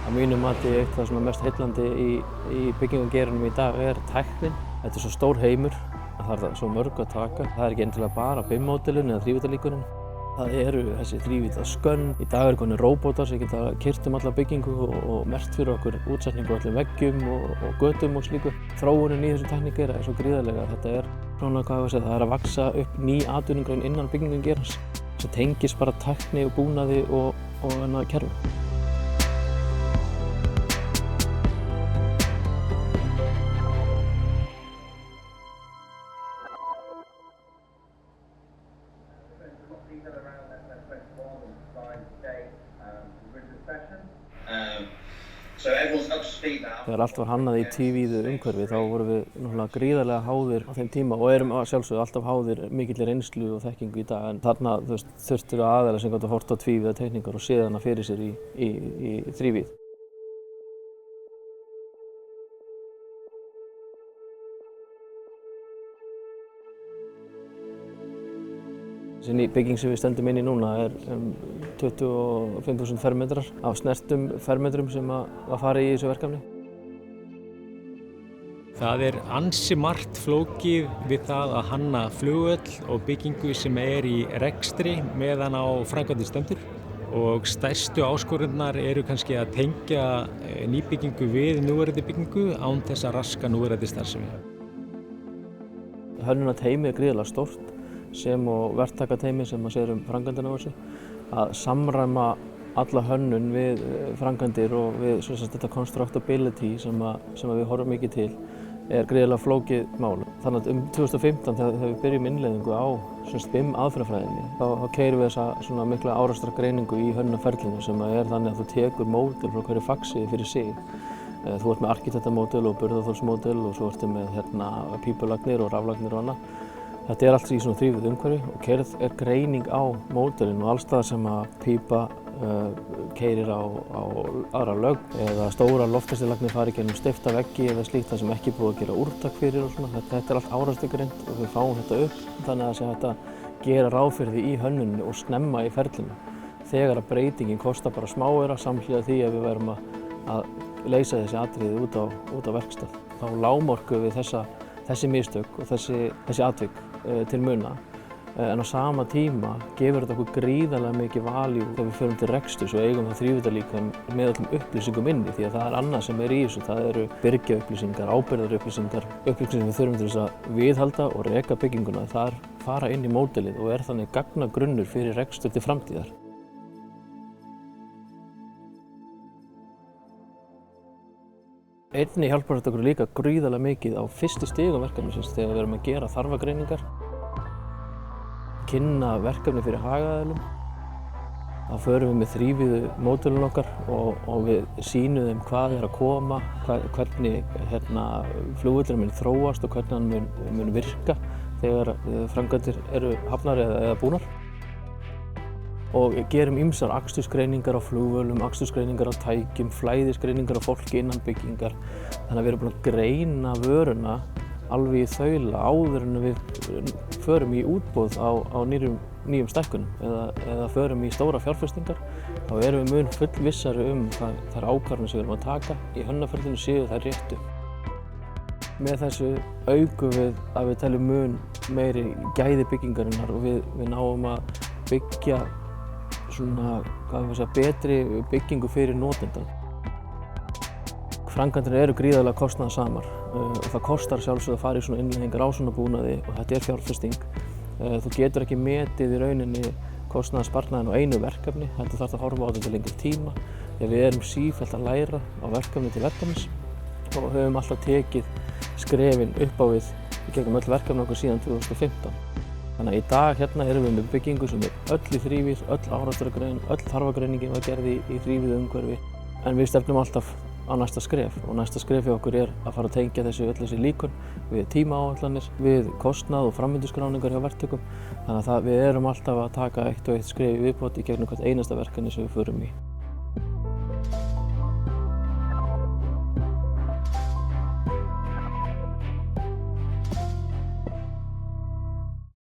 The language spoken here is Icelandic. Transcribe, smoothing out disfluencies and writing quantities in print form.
Að mínu mati eitt það sem er mest heillandi í byggingageiranum í dag er tæknin. Þetta er svo stór heimur að það er svo mörg að taka. Það er ekki endilega bara BIM-módelin eða þrívíddarlíkunin. Það eru þessi þrívídda skönn. Í dag eru konir róbótar sem geta keyrt alla byggingu og merkt fyrir okkur útsetningu á öllum veggjum og götum og slíku. Þróunin í þessu tæknigeira er svo gríðarlega. Þetta er svona, það er að vaxa upp ný atvinnugrein innan byggingageirans sem tengist bara tækni og búnaði og kerfi. Þegar allt var hannað í tvívíðu umhverfi þá vorum við náttúrulega gríðarlega háðir á þeim tíma og erum að sjálfsögðu alltaf háðir mikilli reynslu og þekkingu í dag en þarna þurftir aðeila sem gátu horft á tvívíða teikningar og séð hana fyrir sér í þrívíð. Þessi ný bygging sem við stöndum inn í núna er 25.000 fermetrar af snertum fermetrum sem var farið í þessu verkefni. Það er ansi margt flókið við það að hanna flugvöll og byggingu sem er í rekstri meðan á framkvæmdin stendur og stærstu áskoranirnar eru kannski að tengja nýbyggingu við núverandi byggingu án þess að raska núverandi starfsemi. Hönnunarteymið er gríðarlega stórt sem og verktakateymi sem sér framkvæmdina á þessu, að samræma alla hönnun við framkvæmdir og við þetta constructability sem við horfum mikið til er gríðarlega flókið mál. Þannig að 2015 þegar við byrjum innleiðingu á BIM aðferðafræðinni þá keyrum við þessa mikla árekstragreiningu í hönnunarferlinu sem er þannig að þú tekur módel frá hverju faxi fyrir sig. Þú ert með arkitektamódel og burðarþolsmódel og svo ertu með pípulagnir og raflagnir og annað. Þetta er allt í svona þrívíðu umhverfi og keyrð er greining á módelinu og alls staðar sem að pípa keyrir á aðra lögn eða stóra loftræstilagnir fari gegnum steypta veggi eða slíkt það sem ekki er búið að gera úrtak fyrir og svona. Þetta er allt árekstragreint og við fáum þetta upp þannig að þetta gera ráð fyrir því í hönnunni og snemma í ferlinu. Þegar að breytingin kostar bara smáaura samhliða því að við værum að leysa þessi atriði út á verkstað. Þá lágmörkum við þessi mistök og þessi atvik til muna en á sama tíma gefur þetta okkur gríðarlega mikið value þegar við förum til reksturs og eigum það þrívíddarlíkan með öllum upplýsingum inni því að það er annað sem er í þessu. Það eru birgjaupplýsingar, ábyrgðarupplýsingar, upplýsingar sem við þurfum til þess að viðhalda og reka bygginguna. Það fara inn í módelið og er þannig gagnagrunnur fyrir rekstur til framtíðar. Einnig hjálpar þetta okkur líka gríðarlega mikið á fyrstu stigum verkefnisins þegar við erum að gera þarfagreiningar, kynna verkefni fyrir hagaðilum. Þá förum við með þrívíðu módelin okkar og við sýnum þeim hvað er að koma, hvernig flugvöllurinn mun þróast og hvernig hann mun virka þegar framkvæmdir eru hafnar eða búnar. Og gerum ýmsar akstursgreiningar á flugvöllum, akstursgreiningar á tækjum, flæðisgreiningar á fólki innan byggingar. Þannig að við erum búin að greina vöruna alveg í þaula áður en við förum í útboð á nýjum stækkunum eða förum í stóra fjárfestingar. Þá erum við mun fullvissari þær ákvarðanir sem við erum að taka í hönnunarferlinu séu þær réttu. Með þessu aukum við að við teljum mun meiri gæði byggingarinnar og við náum að byggja betri byggingu fyrir notendan. Framkvæmdir eru gríðarlega kostnaðarsamar og það kostar sjálfsögðu að fara í svona innleiðingar á svona búnaði og þetta er fjárfesting. Þú getur ekki metið í rauninni kostnaðarsparnaðinn á einu verkefni, heldur þarf að horfa á þetta til lengri tíma. Við erum sífellt að læra á verkefni til verkefnis og höfum alltaf tekið skrefin upp á við í gegnum öll verkefni okkar síðan 2015. Þannig að í dag erum við með byggingu sem er öll í þrívíð, öll árekstragrein, öll þarfagreiningin var gerð í þrívíðu umhverfi. En við stefnum alltaf á næsta skref og næsta skref hjá okkur er að fara að tengja öll þessi líkön við tímaáætlanir, við kostnað og framvinduskráningar hjá verktökum. Þannig að við erum alltaf að taka eitt og eitt skref í viðbót í gegnum hvert einasta verkefni sem við förum í.